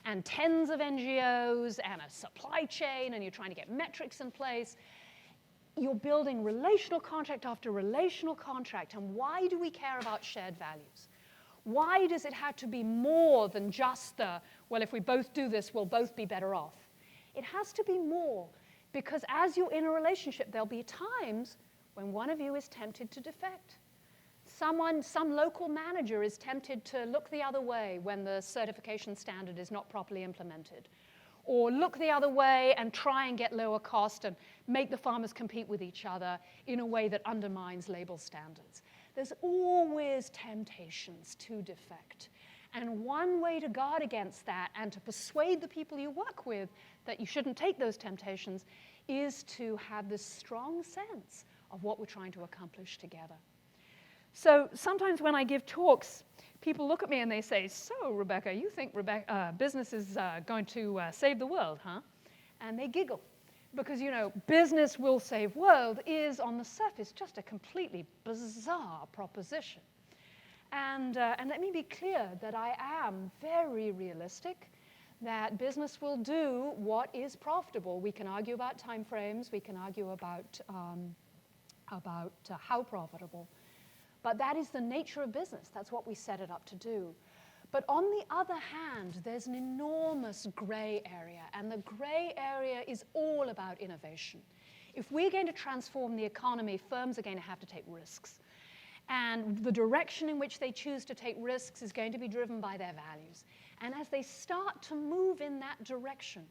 and tens of NGOs and a supply chain, and you're trying to get metrics in place. You're building relational contract after relational contract. And why do we care about shared values? Why does it have to be more than just the, well, if we both do this, we'll both be better off? It has to be more, because as you're in a relationship, there'll be times when one of you is tempted to defect. some local manager is tempted to look the other way when the certification standard is not properly implemented, or look the other way and try and get lower cost and make the farmers compete with each other in a way that undermines label standards. There's always temptations to defect. And one way to guard against that and to persuade the people you work with that you shouldn't take those temptations is to have this strong sense of what we're trying to accomplish together. So sometimes when I give talks, people look at me and they say, so Rebecca, you think business is going to save the world, huh? And they giggle. Because, you know, business will save world is, on the surface, just a completely bizarre proposition. And let me be clear that I am very realistic that business will do what is profitable. We can argue about time frames. We can argue about how profitable. But that is the nature of business. That's what we set it up to do. But on the other hand, there's an enormous gray area. And the gray area is all about innovation. If we're going to transform the economy, firms are going to have to take risks. And the direction in which they choose to take risks is going to be driven by their values. And as they start to move in that direction,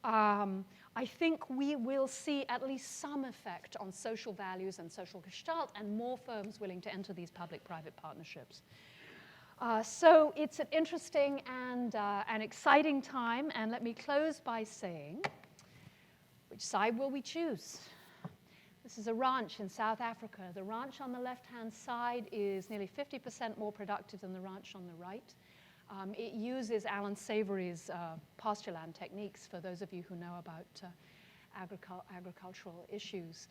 I think we will see at least some effect on social values and social gestalt and more firms willing to enter these public-private partnerships. So it's an interesting and an exciting time. And let me close by saying, which side will we choose? This is a ranch in South Africa. The ranch on the left-hand side is nearly 50% more productive than the ranch on the right. It uses Alan Savory's pastureland techniques, for those of you who know about agricultural issues.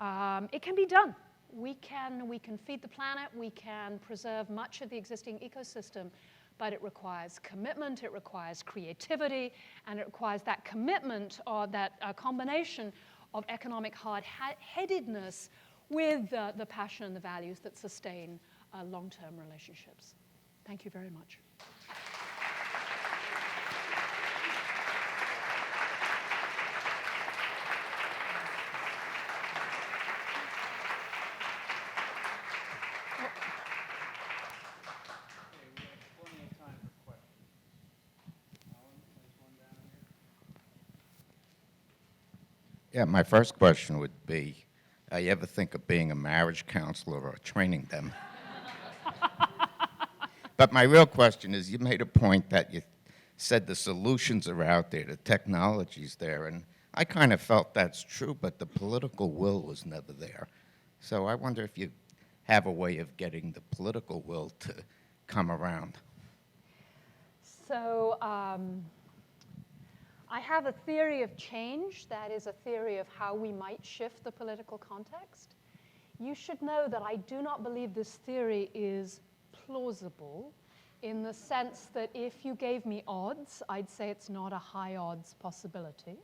It can be done. We can feed the planet. We can preserve much of the existing ecosystem, but it requires commitment. It requires creativity, and it requires that commitment, or that combination of economic hard-headedness with the passion and the values that sustain long-term relationships. Thank you very much. Yeah, my first question would be, you ever think of being a marriage counselor or training them? But my real question is, you made a point that you said the solutions are out there, the technology's there, and I kind of felt that's true, but the political will was never there. So I wonder if you have a way of getting the political will to come around. So I have a theory of change that is a theory of how we might shift the political context. You should know that I do not believe this theory is plausible in the sense that if you gave me odds, I'd say it's not a high odds possibility.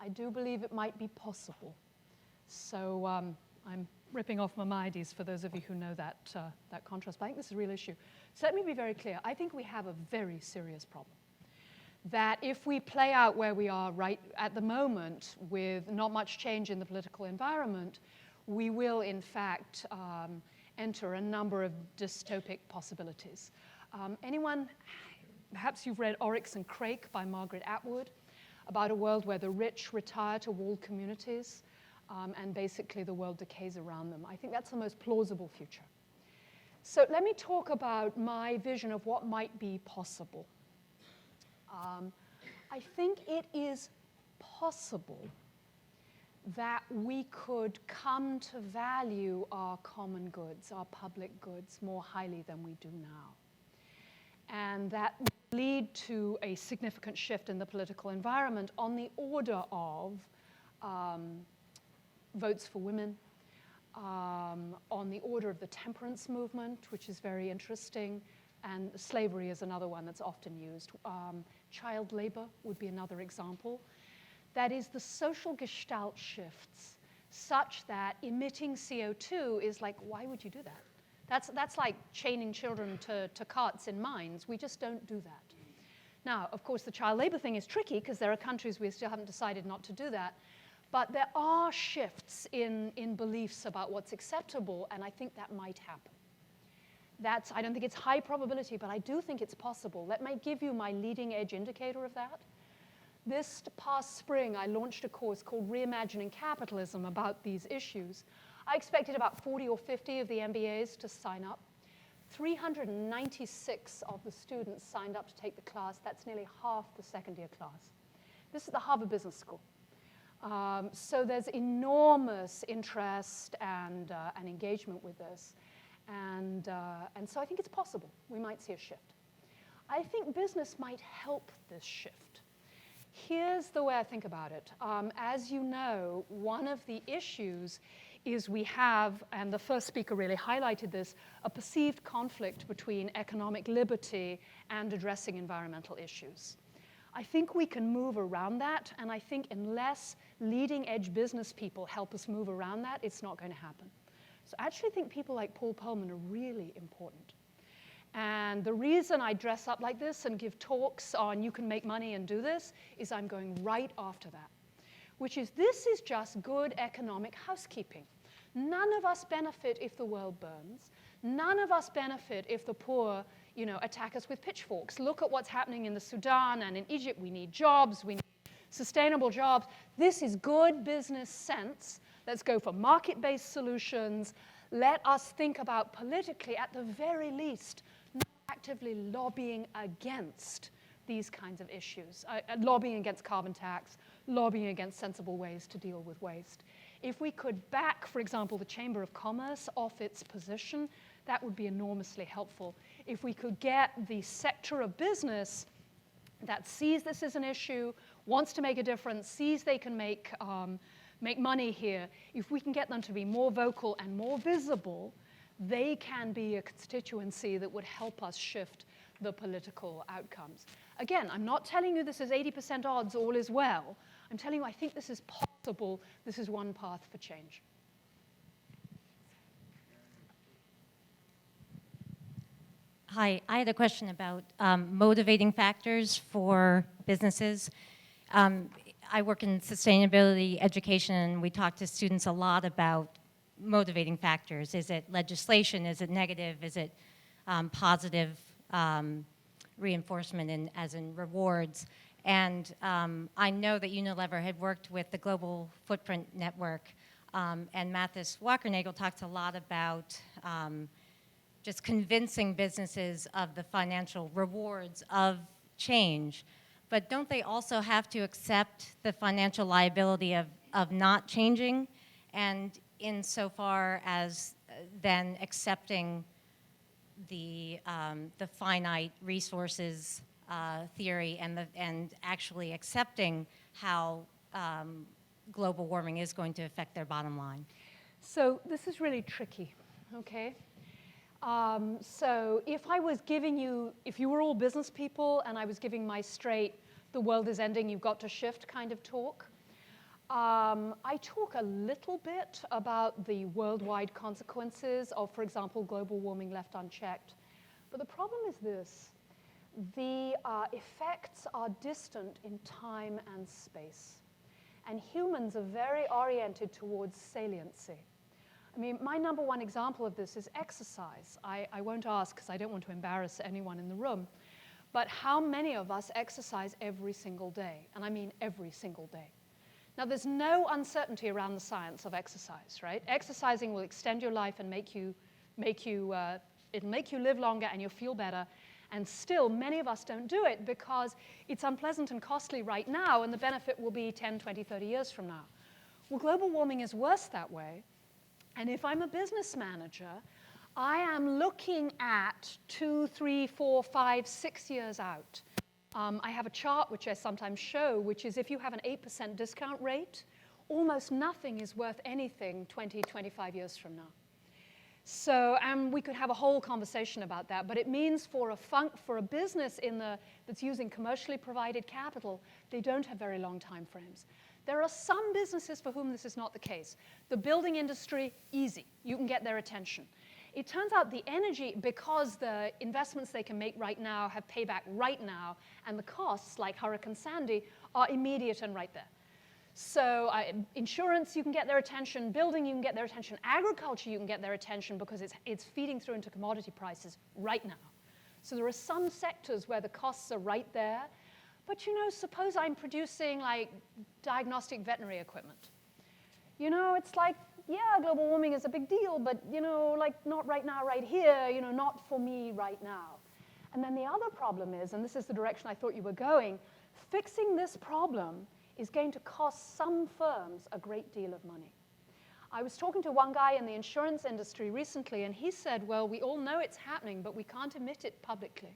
I do believe it might be possible. So I'm ripping off Maimonides for those of you who know that contrast. But I think this is a real issue. So let me be very clear. I think we have a very serious problem. That if we play out where we are right at the moment with not much change in the political environment, we will, in fact, enter a number of dystopic possibilities. Anyone, perhaps you've read Oryx and Crake by Margaret Atwood, about a world where the rich retire to walled communities and basically the world decays around them. I think that's the most plausible future. So let me talk about my vision of what might be possible. I think it is possible that we could come to value our common goods, our public goods, more highly than we do now. And that would lead to a significant shift in the political environment on the order of votes for women, on the order of the temperance movement, which is very interesting, and slavery is another one that's often used. Child labor would be another example. That is, the social gestalt shifts such that emitting CO2 is like, why would you do that? That's like chaining children to carts in mines. We just don't do that. Now, of course, the child labor thing is tricky because there are countries we still haven't decided not to do that. But there are shifts in beliefs about what's acceptable, and I think that might happen. I don't think it's high probability, but I do think it's possible. Let me give you my leading edge indicator of that. This past spring, I launched a course called Reimagining Capitalism about these issues. I expected about 40 or 50 of the MBAs to sign up. 396 of the students signed up to take the class. That's nearly half the second year class. This is the Harvard Business School. So there's enormous interest and engagement with this. And so I think it's possible. We might see a shift. I think business might help this shift. Here's the way I think about it. As you know, one of the issues is we have, and the first speaker really highlighted this, a perceived conflict between economic liberty and addressing environmental issues. I think we can move around that, and I think unless leading edge business people help us move around that, it's not going to happen. So I actually think people like Paul Pullman are really important. And the reason I dress up like this and give talks on you can make money and do this is I'm going right after that, which is this is just good economic housekeeping. None of us benefit if the world burns. None of us benefit if the poor, attack us with pitchforks. Look at what's happening in the Sudan and in Egypt. We need jobs. We need sustainable jobs. This is good business sense. Let's go for market-based solutions. Let us think about politically, at the very least, not actively lobbying against these kinds of issues, lobbying against carbon tax, lobbying against sensible ways to deal with waste. If we could back, for example, the Chamber of Commerce off its position, that would be enormously helpful. If we could get the sector of business that sees this as an issue, wants to make a difference, sees they can make money here, if we can get them to be more vocal and more visible, they can be a constituency that would help us shift the political outcomes. Again, I'm not telling you this is 80% odds, all is well. I'm telling you I think this is possible. This is one path for change. Hi, I had a question about motivating factors for businesses. I work in sustainability education, and we talk to students a lot about motivating factors. Is it legislation? Is it negative? Is it positive reinforcement as in rewards? And I know that Unilever had worked with the Global Footprint Network, and Mathis Walkernagel talked a lot about just convincing businesses of the financial rewards of change. But don't they also have to accept the financial liability of not changing? And insofar as then accepting the finite resources theory and actually accepting how global warming is going to affect their bottom line? So this is really tricky, okay? So if you were all business people and I was giving my straight, the world is ending, you've got to shift kind of talk, I talk a little bit about the worldwide consequences of, for example, global warming left unchecked. But the problem is this. The effects are distant in time and space. And humans are very oriented towards saliency. I mean, my number one example of this is exercise. I won't ask because I don't want to embarrass anyone in the room. But how many of us exercise every single day? And I mean every single day. Now, there's no uncertainty around the science of exercise, right? Exercising will extend your life and it'll make you live longer and you'll feel better. And still, many of us don't do it because it's unpleasant and costly right now, and the benefit will be 10, 20, 30 years from now. Well, global warming is worse that way. And if I'm a business manager, I am looking at 2, 3, 4, 5, 6 years out. I have a chart which I sometimes show, which is if you have an 8% discount rate, almost nothing is worth anything 20, 25 years from now. So, and we could have a whole conversation about that, but it means for a business that's using commercially provided capital, they don't have very long time frames. There are some businesses for whom this is not the case. The building industry, easy. You can get their attention. It turns out the energy, because the investments they can make right now have payback right now, and the costs, like Hurricane Sandy, are immediate and right there. So insurance, you can get their attention. Building, you can get their attention. Agriculture, you can get their attention because it's feeding through into commodity prices right now. So there are some sectors where the costs are right there. But, you know, suppose I'm producing, like, diagnostic veterinary equipment. You know, it's like, yeah, global warming is a big deal, but, you know, like, not right now, right here, you know, not for me right now. And then the other problem is, and this is the direction I thought you were going, fixing this problem is going to cost some firms a great deal of money. I was talking to one guy in the insurance industry recently, and he said, well, we all know it's happening, but we can't admit it publicly.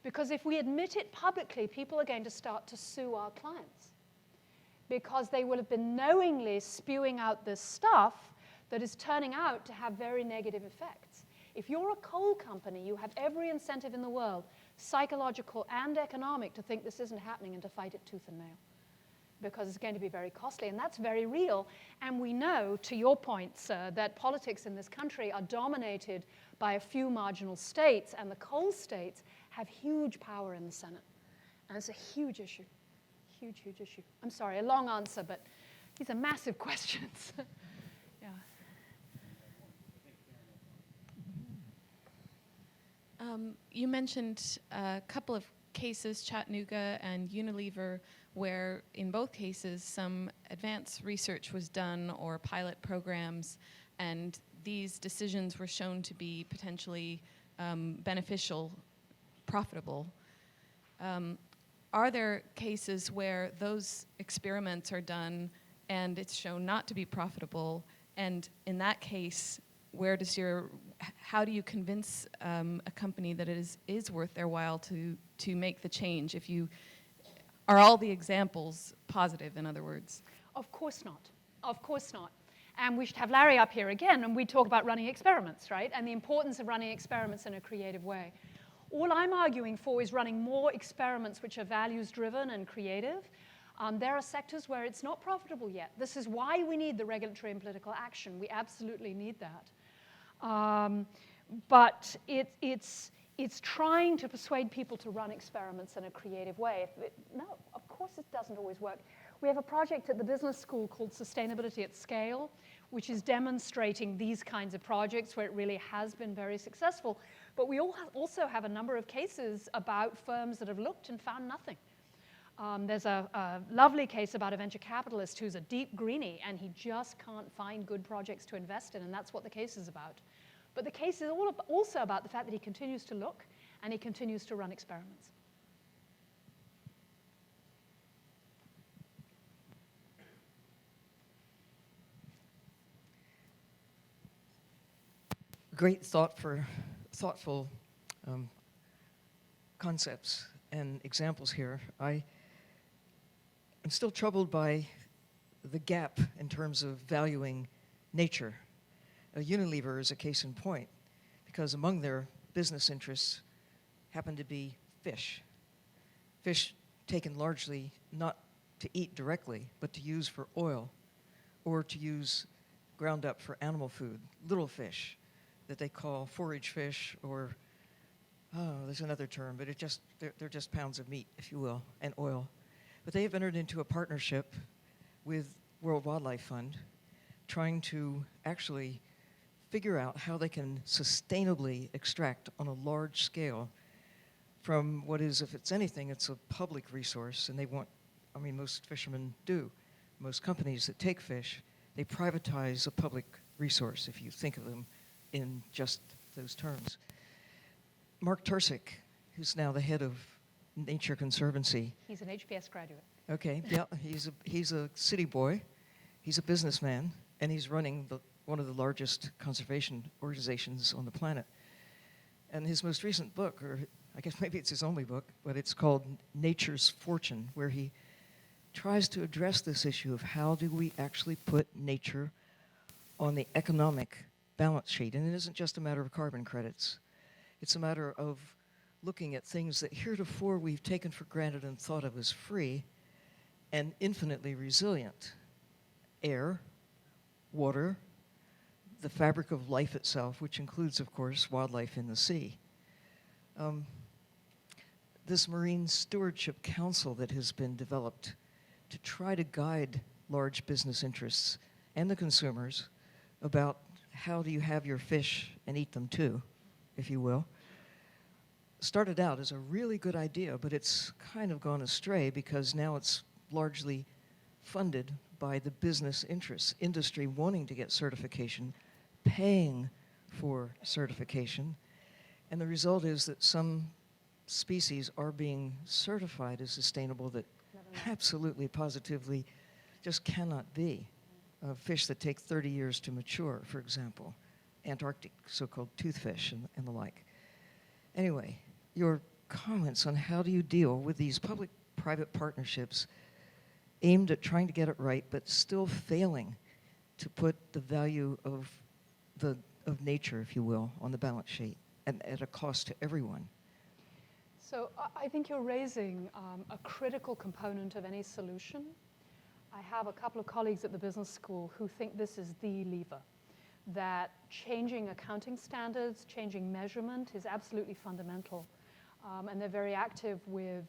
Because if we admit it publicly, people are going to start to sue our clients. Because they will have been knowingly spewing out this stuff that is turning out to have very negative effects. If you're a coal company, you have every incentive in the world, psychological and economic, to think this isn't happening and to fight it tooth and nail. Because it's going to be very costly, and that's very real. And we know, to your point, sir, that politics in this country are dominated by a few marginal states, and the coal states have huge power in the Senate. And it's a huge issue, huge, huge issue. I'm sorry, a long answer, but these are massive questions. Yeah. You mentioned a couple of cases, Chattanooga and Unilever, where in both cases some advanced research was done or pilot programs, and these decisions were shown to be potentially beneficial, profitable. Are there cases where those experiments are done and it's shown not to be profitable, and in that case, how do you convince a company that it is worth their while to make the change? Are all the examples positive, in other words? Of course not. Of course not. And we should have Larry up here again, and we talk about running experiments, right? And the importance of running experiments in a creative way. All I'm arguing for is running more experiments which are values-driven and creative. There are sectors where it's not profitable yet. This is why we need the regulatory and political action. We absolutely need that. But it's trying to persuade people to run experiments in a creative way. No, of course it doesn't always work. We have a project at the business school called Sustainability at Scale, which is demonstrating these kinds of projects where it really has been very successful. But we also have a number of cases about firms that have looked and found nothing. There's a lovely case about a venture capitalist who's a deep greenie, and he just can't find good projects to invest in, and that's what the case is about. But the case is also about the fact that he continues to look and he continues to run experiments. Great thoughtful concepts and examples here. I'm still troubled by the gap in terms of valuing nature. Unilever is a case in point, because among their business interests happen to be fish. Fish taken largely not to eat directly, but to use for oil, or to use ground up for animal food, little fish that they call forage fish, or, there's another term, but they're just pounds of meat, if you will, and oil. But they have entered into a partnership with World Wildlife Fund, trying to actually figure out how they can sustainably extract on a large scale from what is, if it's anything, it's a public resource, and most fishermen do. Most companies that take fish, they privatize a public resource, if you think of them in just those terms. Mark Tursick, who's now the head of Nature Conservancy. He's an HPS graduate. Okay, yeah, he's a city boy, he's a businessman, and he's running one of the largest conservation organizations on the planet. And his most recent book, or I guess maybe it's his only book, but it's called Nature's Fortune, where he tries to address this issue of how do we actually put nature on the economic balance sheet. And it isn't just a matter of carbon credits. It's a matter of looking at things that heretofore we've taken for granted and thought of as free and infinitely resilient. Air, water, the fabric of life itself, which includes, of course, wildlife in the sea. This Marine Stewardship Council that has been developed to try to guide large business interests and the consumers about how do you have your fish and eat them too, if you will. Started out as a really good idea, but it's kind of gone astray because now it's largely funded by the business interests, industry wanting to get certification, paying for certification, and the result is that some species are being certified as sustainable that absolutely, positively just cannot be. Fish that take 30 years to mature, for example, Antarctic so-called toothfish and the like. Anyway, your comments on how do you deal with these public-private partnerships aimed at trying to get it right, but still failing to put the value of nature, if you will, on the balance sheet and at a cost to everyone. So I think you're raising a critical component of any solution. I have a couple of colleagues at the business school who think this is the lever, that changing accounting standards, changing measurement is absolutely fundamental. And they're very active with,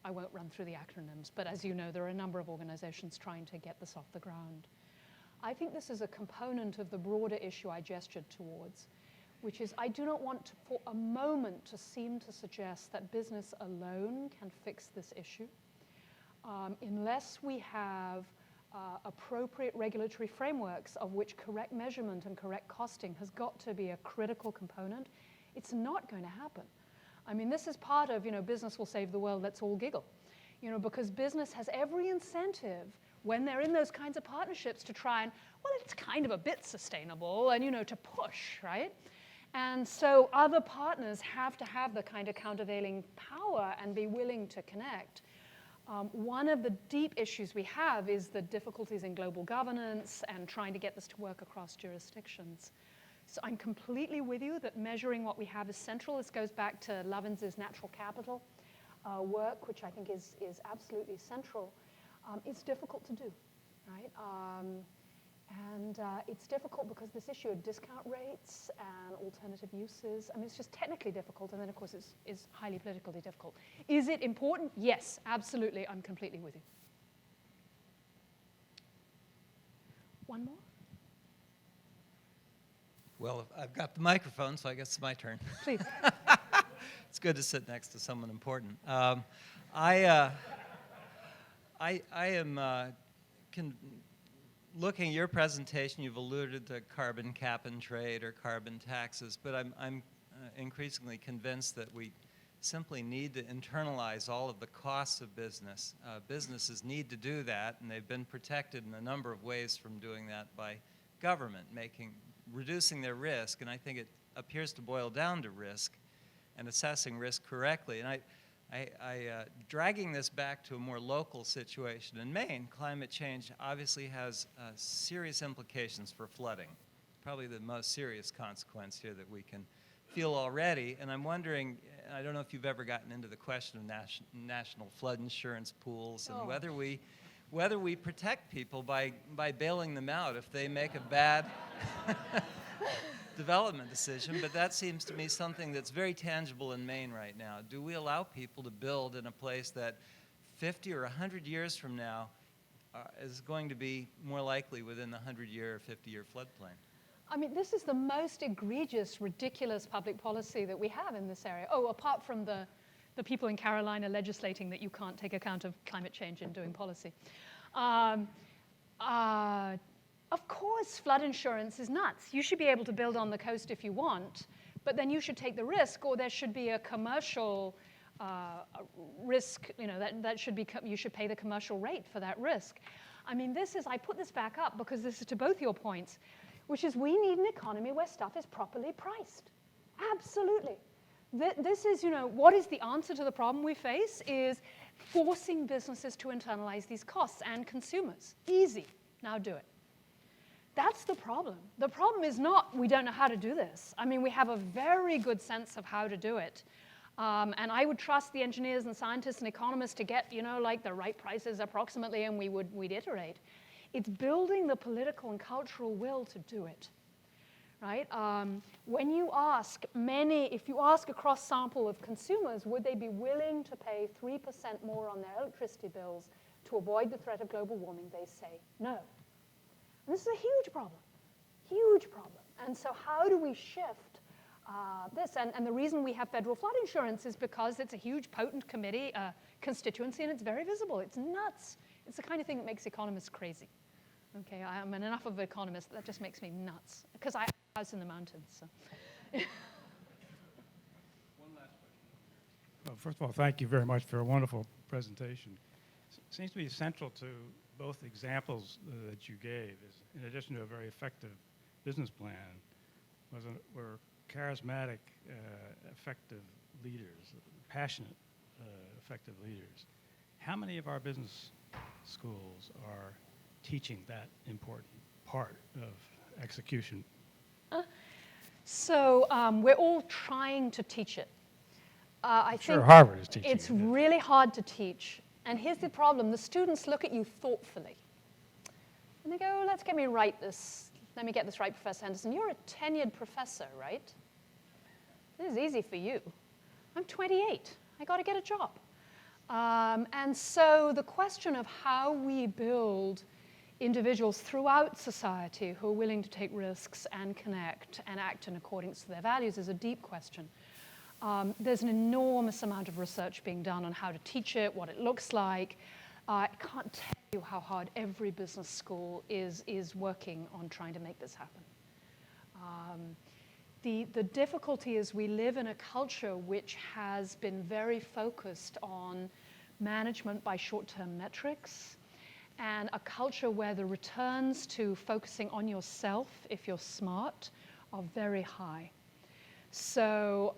I won't run through the acronyms, but as you know, there are a number of organizations trying to get this off the ground. I think this is a component of the broader issue I gestured towards, which is I do not want to, for a moment to seem to suggest that business alone can fix this issue. Unless we have appropriate regulatory frameworks of which correct measurement and correct costing has got to be a critical component, it's not going to happen. I mean, this is part of, business will save the world, let's all giggle. Because business has every incentive when they're in those kinds of partnerships to try and, well, it's kind of a bit sustainable and, to push, right? And so other partners have to have the kind of countervailing power and be willing to connect. One of the deep issues we have is the difficulties in global governance and trying to get this to work across jurisdictions. So I'm completely with you that measuring what we have is central. This goes back to Lovins's natural capital work, which I think is absolutely central. It's difficult to do, right? And it's difficult because this issue of discount rates and alternative uses, I mean, it's just technically difficult, and then, of course, it's highly politically difficult. Is it important? Yes, absolutely. I'm completely with you. One more? Well, I've got the microphone, so I guess it's my turn. Please. It's good to sit next to someone important. I am looking at your presentation. You've alluded to carbon cap and trade or carbon taxes, but I'm increasingly convinced that we simply need to internalize all of the costs of business. Businesses need to do that, and they've been protected in a number of ways from doing that by government, reducing their risk, and I think it appears to boil down to risk and assessing risk correctly. And dragging this back to a more local situation in Maine, climate change obviously has serious implications for flooding, probably the most serious consequence here that we can feel already. And I'm wondering, I don't know if you've ever gotten into the question of national flood insurance pools and whether we protect people by bailing them out if they make a bad development decision, but that seems to me something that's very tangible in Maine right now. Do we allow people to build in a place that 50 or 100 years from now is going to be more likely within the 100-year or 50-year floodplain? I mean, this is the most egregious, ridiculous public policy that we have in this area. Oh, apart from the people in Carolina legislating that you can't take account of climate change in doing policy. Of course, flood insurance is nuts. You should be able to build on the coast if you want, but then you should take the risk, or there should be a commercial risk, that should be, you should pay the commercial rate for that risk. I mean, I put this back up because this is to both your points, which is we need an economy where stuff is properly priced. Absolutely. This is, what is the answer to the problem we face is forcing businesses to internalize these costs and consumers. Easy. Now do it. That's the problem. The problem is not we don't know how to do this. I mean, we have a very good sense of how to do it. And I would trust the engineers and scientists and economists to get, the right prices approximately, and we'd iterate. It's building the political and cultural will to do it, right? When you ask if you ask a cross sample of consumers, would they be willing to pay 3% more on their electricity bills to avoid the threat of global warming, they say no. And this is a huge problem, huge problem. And so how do we shift this? And the reason we have federal flood insurance is because it's a huge, potent committee, constituency, and it's very visible. It's nuts. It's the kind of thing that makes economists crazy. Okay, I'm enough of an economist. That just makes me nuts, because I have a house in the mountains. So. Well, first of all, thank you very much for a wonderful presentation. Seems to be central to both examples that you gave, is in addition to a very effective business plan, were charismatic, effective leaders, passionate, effective leaders. How many of our business schools are teaching that important part of execution? So we're all trying to teach it. I Sure, think Harvard is teaching it's it. really hard to teach. And here's the problem. The students look at you thoughtfully. And they go, let's get me right this. Let me get this right, Professor Henderson. You're a tenured professor, right? This is easy for you. I'm 28. I got to get a job. And so the question of how we build individuals throughout society who are willing to take risks and connect and act in accordance to their values is a deep question. There's an enormous amount of research being done on how to teach it, what it looks like. I can't tell you how hard every business school is working on trying to make this happen. The difficulty is we live in a culture which has been very focused on management by short-term metrics, and a culture where the returns to focusing on yourself, if you're smart, are very high. So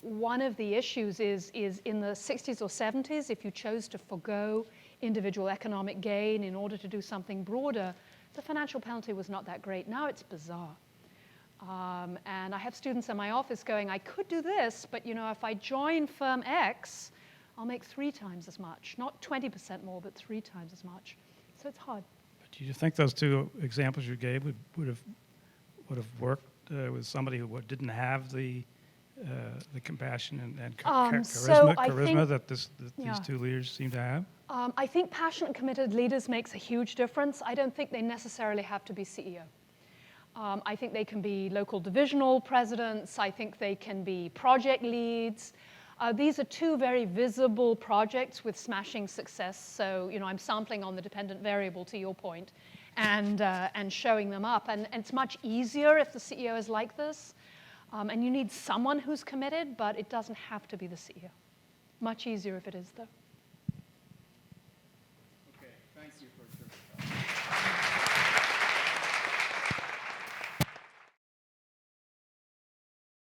one of the issues is in the 60s or 70s, if you chose to forgo individual economic gain in order to do something broader, the financial penalty was not that great. Now it's bizarre. And I have students in my office going, I could do this, but you know, if I join firm X, I'll make 3 times as much. Not 20% more, but 3 times as much. So it's hard. But do you think those two examples you gave would have worked with somebody who didn't have the compassion and charisma that these two leaders seem to have? I think passionate, committed leaders makes a huge difference. I don't think they necessarily have to be CEO. I think they can be local divisional presidents. I think they can be project leads. These are 2 very visible projects with smashing success. So, you know, I'm sampling on the dependent variable, to your point, and showing them up. And it's much easier if the CEO is like this. And you need someone who's committed, but it doesn't have to be the CEO. Much easier if it is, though.